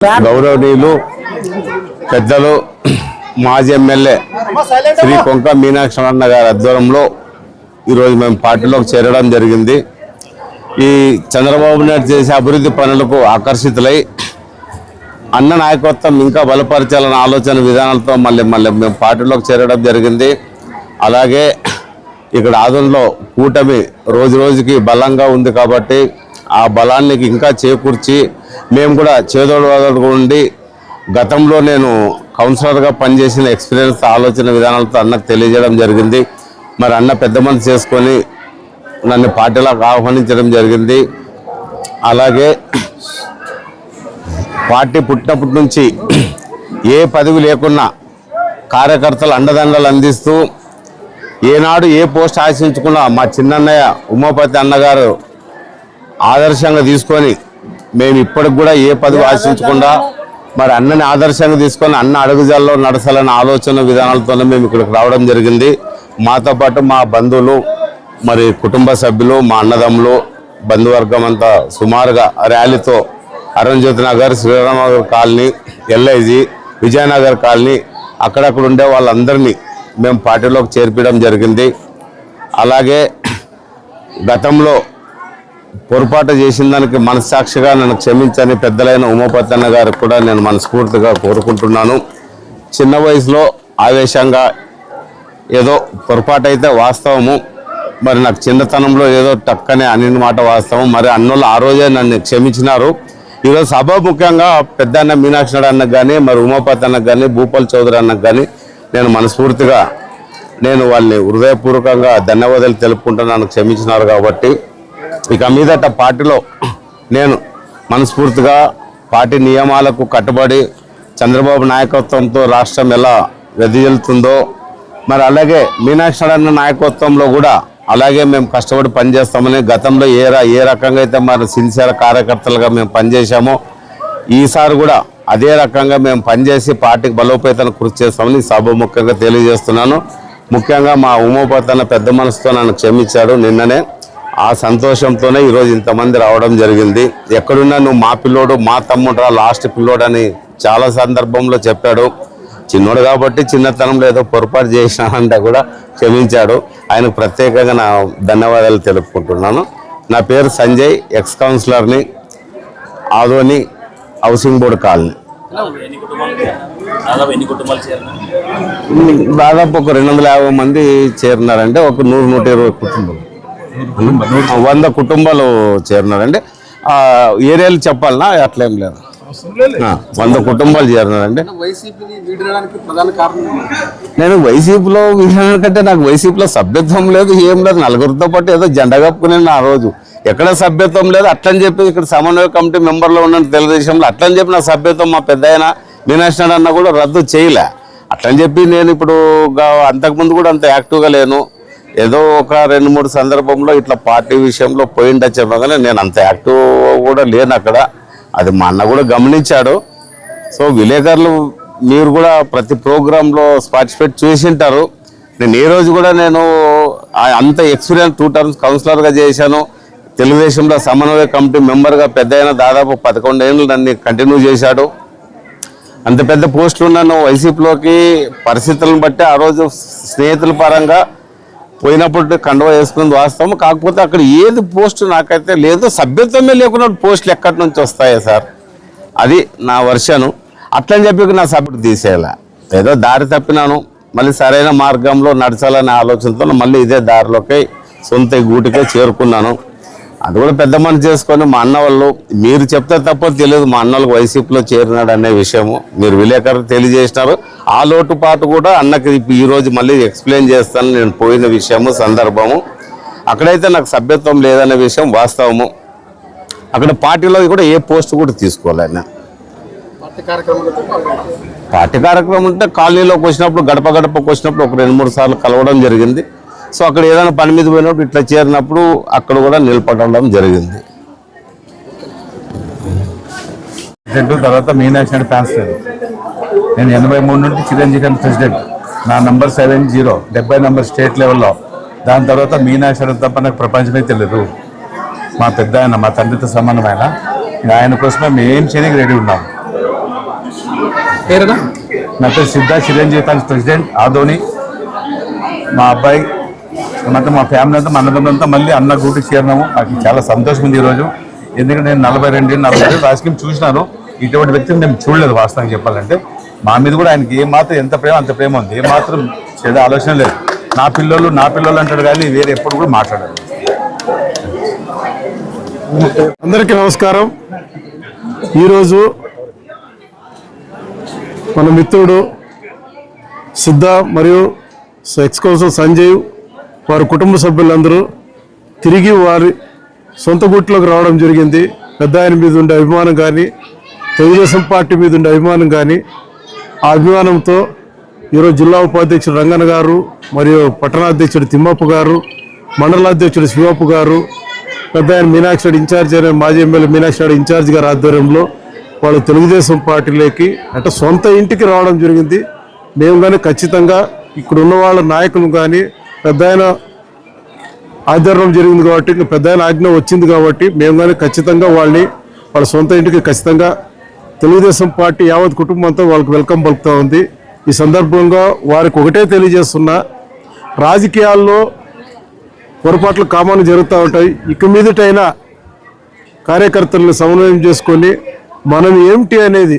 గౌరవనీయులు పెద్దలు మాజీ ఎమ్మెల్యే శ్రీ కొంక మీనాక్షి అన్న గారి ఆధ్వర్యంలో ఈరోజు మేము పార్టీలోకి చేరడం జరిగింది. ఈ చంద్రబాబు నాయుడు చేసే అభివృద్ధి పనులకు ఆకర్షితులై అన్న నాయకత్వం ఇంకా బలపరచాలన్న ఆలోచన విధానాలతో మళ్ళీ మేము పార్టీలోకి చేరడం జరిగింది. అలాగే ఇక్కడ ఆదంలో కూటమి రోజు రోజుకి బలంగా ఉంది కాబట్టి ఆ బలానికి ఇంకా చేకూర్చి మేము కూడా చేదోడు ఉండి గతంలో నేను కౌన్సిలర్గా పనిచేసిన ఎక్స్పీరియన్స్ ఆలోచన విధానాలతో అన్నకు తెలియజేయడం జరిగింది. మరి అన్న పెద్ద మనసు చేసుకొని నన్ను పార్టీలోకి ఆహ్వానించడం జరిగింది. అలాగే పార్టీ పుట్టినప్పటి నుంచి ఏ పదవి లేకున్నా కార్యకర్తలు అండదండలు అందిస్తూ ఏనాడు ఏ పోస్ట్ ఆశించకుండా మా చిన్నన్నయ్య ఉమాపతి అన్నగారు ఆదర్శంగా తీసుకొని మేము ఇప్పటికి కూడా ఏ పదవి ఆశించకుండా మరి అన్నని ఆదర్శంగా తీసుకొని అన్న అడుగుజాల్లో నడచాలనే ఆలోచన విధానాలతోనే మేము ఇక్కడికి రావడం జరిగింది. మాతో పాటు మా బంధువులు మరి కుటుంబ సభ్యులు మా అన్నదమ్ములు బంధువర్గం అంతా సుమారుగా ర్యాలీతో Arunjyoti Nagar, Sriramnagar colony, LIG, Vijayanagar colony అక్కడక్కడ ఉండే వాళ్ళందరినీ మేము పార్టీలోకి చేర్పడం జరిగింది. అలాగే గతంలో పొరపాటు చేసిన దానికి మనస్సాక్షిగా నన్ను క్షమించని పెద్దలైన ఉమాపతి అన్న గారికి కూడా నేను మనస్ఫూర్తిగా కోరుకుంటున్నాను. చిన్న వయసులో ఆవేశంగా ఏదో పొరపాటు అయితే వాస్తవము, మరి నాకు చిన్నతనంలో ఏదో టక్కనే అనిన మాట వాస్తవం. మరి అన్నోళ్ళు ఆ రోజే నన్ను క్షమించినారు. ఈరోజు సభ ముఖ్యంగా పెద్ద అన్న మీనాక్షి అన్నకు కానీ మరి ఉమాపతి అన్నకు కానీ భూపాల్ చౌదరి అన్నకు కానీ నేను మనస్ఫూర్తిగా వాళ్ళని హృదయపూర్వకంగా ధన్యవాదాలు తెలుపుకుంటున్నాను, క్షమించినారు కాబట్టి. ఇక మీదట పార్టీలో నేను మనస్ఫూర్తిగా పార్టీ నియమాలకు కట్టుబడి చంద్రబాబు నాయకత్వంతో రాష్ట్రం ఎలా వెదజల్లుతుందో మరి అలాగే మీనాక్షి అన్న నాయకత్వంలో కూడా అలాగే మేము కష్టపడి పనిచేస్తామని గతంలో ఏ రకంగా అయితే మరి సిన్సియర్ కార్యకర్తలుగా మేము పనిచేసామో ఈసారి కూడా అదే రకంగా మేము పనిచేసి పార్టీకి బలోపేతాన్ని కృషి చేస్తామని సభాముఖంగా తెలియజేస్తున్నాను. ముఖ్యంగా మా ఉమాపతి అన్న పెద్ద మనసుతో నన్ను క్షమించాడు నిన్ననే. ఆ సంతోషంతోనే ఈరోజు ఇంతమంది రావడం జరిగింది. ఎక్కడున్నా నువ్వు మా పిల్లోడు, మా తమ్ముడు రా, లాస్ట్ పిల్లోడు అని చాలా సందర్భంలో చెప్పాడు. చిన్నోడు కాబట్టి చిన్నతనంలో ఏదో పొరపాటు చేసినానంటే కూడా క్షమించాడు. ఆయనకు ప్రత్యేకంగా నా ధన్యవాదాలు తెలుపుకుంటున్నాను. నా పేరు సంజయ్, ఎక్స్ కౌన్సిలర్ని, ఆదోని హౌసింగ్ బోర్డు కాలనీ. దాదాపు ఒక 250 మంది చేరినారంటే ఒక 100-120 కుటుంబాలు 100 కుటుంబాలు చేరినారండి. ఏరియాలు చెప్పాలనా అట్లేం లేదు, 100 కుటుంబాలు చేరినారండి. నేను వైసీపీలో వీళ్ళకంటే నాకు వైసీపీలో సభ్యత్వం లేదు, ఏం లేదు. నలుగురితో పాటు ఏదో జెండా కప్పుకునేది ఆ రోజు. ఎక్కడ సభ్యత్వం లేదు అట్లని చెప్పి ఇక్కడ సమన్వయ కమిటీ మెంబర్లో ఉన్న తెలుగుదేశంలో అట్లని చెప్పి నా సభ్యత్వం మా పెద్ద ఆయన మీనాక్షి అన్న కూడా రద్దు చేయలే. అట్లని చెప్పి నేను ఇప్పుడు అంతకుముందు కూడా అంత యాక్టివ్గా లేను. ఏదో ఒక 2-3 సందర్భంలో ఇట్లా పార్టీ విషయంలో పోయిండొచ్చేమో కానీ నేను అంత యాక్టివ్ కూడా లేను అక్కడ. అది మా అన్న కూడా గమనించాడు. సో విలేకరులు మీరు కూడా ప్రతి ప్రోగ్రాంలో పార్టిసిపేట్ చేసింటారు. నేను ఏ రోజు కూడా నేను అంత ఎక్స్పీరియన్స్ 2 టర్మ్స్ కౌన్సిలర్గా చేశాను. తెలుగుదేశంలో సమన్వయ కమిటీ మెంబర్గా పెద్ద అయినా దాదాపు 11 ఏళ్ళు నన్ను కంటిన్యూ చేశాడు. అంత పెద్ద పోస్టులు నన్ను వైసీపీలోకి పరిస్థితులను బట్టి ఆ రోజు స్నేహితుల పరంగా పోయినప్పుడు కండువా వేసుకున్నది వాస్తవం. కాకపోతే అక్కడ ఏది పోస్టు నాకైతే లేదు, సభ్యత్వమే లేకుండా పోస్టులు ఎక్కడి నుంచి వస్తాయి సార్, అది నా వర్షను. అట్లని చెప్పి నా సభ్యుడు తీసేయాల, ఏదో దారి తప్పినాను. మళ్ళీ సరైన మార్గంలో నడచాలనే ఆలోచనతో మళ్ళీ ఇదే దారిలోకి సొంత గూటికే చేరుకున్నాను. అది కూడా పెద్ద మనసు చేసుకొని మా అన్న వాళ్ళు, మీరు చెప్తే తప్ప తెలియదు మా అన్నలకు వైసీపీలో చేరినాడు అనే విషయము మీరు విలేకరులు తెలియజేసినారు. ఆ లోటుపాటు కూడా అన్నకి ఈరోజు మళ్ళీ ఎక్స్ప్లెయిన్ చేస్తాను. నేను పోయిన విషయము సందర్భము అక్కడైతే నాకు సభ్యత్వం లేదనే విషయం వాస్తవము. అక్కడ పార్టీలో కూడా ఏ పోస్ట్ కూడా తీసుకోవాలి. ఆయన పార్టీ కార్యక్రమం ఉంటే కాలనీలోకి వచ్చినప్పుడు గడప గడపకు వచ్చినప్పుడు ఒక 2-3 సార్లు కలవడం జరిగింది. సో అక్కడ ఏదైనా పని మీద పోయినప్పుడు ఇట్లా చేరినప్పుడు అక్కడ కూడా నిలబడడం జరిగింది. తర్వాత మీనాక్షి అని ఫ్యాన్స్ లేదు. నేను 83 నుండి చిరంజీవి ప్రెసిడెంట్. నా నంబర్ 70, 70 నంబర్ స్టేట్ లెవెల్లో. దాని తర్వాత మీనాక్షి అని తప్ప నాకు ప్రపంచమే తెలియదు. మా పెద్ద ఆయన, మా తండ్రితో సమానమైన ఆయన కోసమే మేము ఏం చేయడానికి రెడీ ఉన్నాం. పేరుగా నా పేరు సిద్ధ చిరంజీవి ఫ్యాన్స్ ప్రెసిడెంట్ ఆదోని. మా అబ్బాయి మొత్తం మా ఫ్యామిలీ అంతా మా అన్నదమ్ములంతా మళ్ళీ అన్న గూటికి చేరినాము. నాకు చాలా సంతోషం ఉంది ఈరోజు. ఎందుకంటే నేను 42 రాజకీయం చూసినాను, ఇటువంటి వ్యక్తిని నేను చూడలేదు వాస్తవంగా చెప్పాలంటే. మా మీద కూడా ఆయనకి ఏమాత్రం ఎంత ప్రేమ అంత ప్రేమ ఉంది, ఏమాత్రం చెడు ఆలోచన లేదు. నా పిల్లలు అంటాడు కానీ వేరే ఎప్పుడు కూడా మాట్లాడారు. అందరికీ నమస్కారం. ఈరోజు మన మిత్రుడు సిద్ధ మరియు ఎక్స్ కౌన్సిల్ సంజయ్ వారి కుటుంబ సభ్యులందరూ తిరిగి వారి సొంత గుట్లోకి రావడం జరిగింది. పెద్ద ఆయన మీద ఉండే అభిమానం కానీ, తెలుగుదేశం పార్టీ మీద ఉండే అభిమానం కానీ, ఆ అభిమానంతో ఈరోజు జిల్లా ఉపాధ్యక్షుడు రంగన్న గారు మరియు పట్టణాధ్యక్షుడు తిమ్మప్ప గారు, మండలాధ్యక్షుడు శివప్ప గారు, పెద్ద ఆయన మీనాక్షి రెడ్డి ఇన్ఛార్జ్ అయిన మాజీ ఎమ్మెల్యే మీనాక్షి రెడ్డి ఇన్ఛార్జ్ గారి ఆధ్వర్యంలో వాళ్ళు తెలుగుదేశం పార్టీలోకి అంటే సొంత ఇంటికి రావడం జరిగింది. మేము కానీ ఖచ్చితంగా ఇక్కడ ఉన్న వాళ్ళ నాయకులు కానీ పెద్ద ఆయన ఆధ్వర్యం జరిగింది కాబట్టి, ఇంకా పెద్ద ఆయన ఆజ్ఞ వచ్చింది కాబట్టి మేము కానీ ఖచ్చితంగా వాళ్ళ సొంత ఇంటికి ఖచ్చితంగా తెలుగుదేశం పార్టీ యావత్ కుటుంబంతో వాళ్ళకి వెల్కమ్ పలుకుతూ ఉంది. ఈ సందర్భంగా వారికి ఒకటే తెలియజేస్తున్నా, రాజకీయాల్లో పొరపాట్లు కామన్ జరుగుతూ ఉంటాయి. ఇక మీదటైనా కార్యకర్తలను సమన్వయం చేసుకొని మనం ఏమిటి అనేది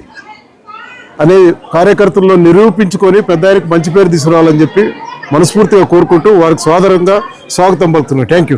కార్యకర్తల్లో నిరూపించుకొని పెద్ద ఆయనకు మంచి పేరు తీసుకురావాలని చెప్పి మనస్ఫూర్తిగా కోరుకుంటూ వారికి సోదరంగా స్వాగతం పలుకుతున్నాను. Thank you.